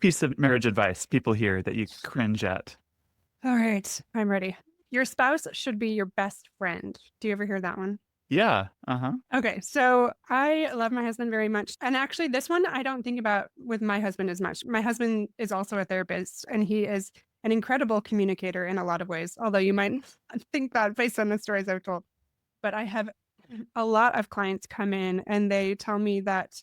piece of marriage advice people hear that you cringe at? All right, I'm ready. Your spouse should be your best friend. Do you ever hear that one? Yeah. Uh-huh. Okay, so I love my husband very much. And actually, this one I don't think about with my husband as much. My husband is also a therapist, and he is an incredible communicator in a lot of ways, although you might think that based on the stories I've told. But I have a lot of clients come in and they tell me that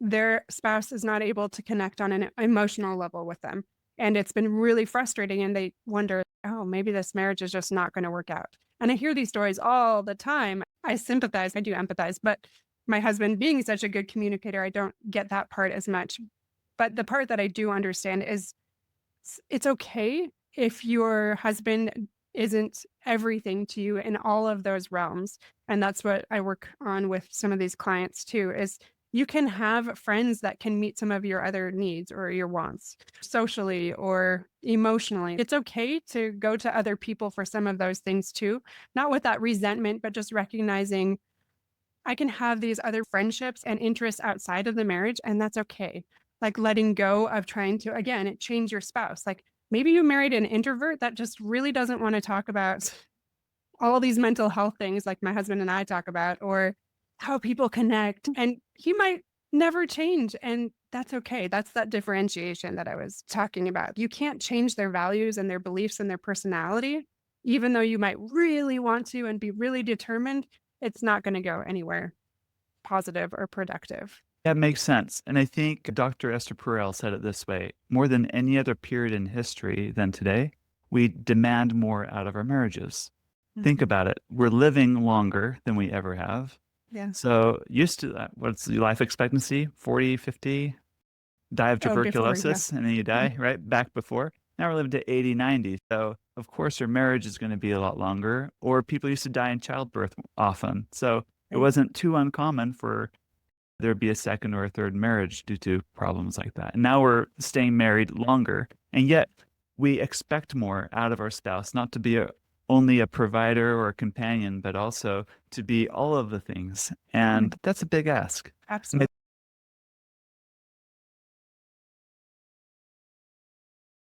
their spouse is not able to connect on an emotional level with them. And it's been really frustrating. And they wonder, oh, maybe this marriage is just not going to work out. And I hear these stories all the time. I sympathize, I do empathize, but my husband being such a good communicator, I don't get that part as much. But the part that I do understand is it's okay if your husband isn't everything to you in all of those realms. And that's what I work on with some of these clients too, is you can have friends that can meet some of your other needs or your wants socially or emotionally. It's okay to go to other people for some of those things too, not with that resentment, but just recognizing I can have these other friendships and interests outside of the marriage, and that's okay. Like letting go of trying to, again, it change your spouse. Like maybe you married an introvert that just really doesn't want to talk about all these mental health things like my husband and I talk about, or how people connect. And he might never change. And that's okay. That's that differentiation that I was talking about. You can't change their values and their beliefs and their personality, even though you might really want to and be really determined. It's not going to go anywhere positive or productive. That makes sense. And I think Dr. Esther Perel said it this way: more than any other period in history than today, we demand more out of our marriages. Think Mhm. about it. We're living longer than we ever have. Yeah. So used to that, what's the life expectancy? 40, 50, die of Oh, before. Yeah. tuberculosis, and then you Mhm. die, right? Back before. Now we're living to 80, 90. So of course your marriage is going to be a lot longer. Or people used to die in childbirth often. So it Right. wasn't too uncommon for there'd be a second or a third marriage due to problems like that. And now we're staying married longer. And yet we expect more out of our spouse, not to be only a provider or a companion, but also to be all of the things. Yeah. And that's a big ask. Absolutely.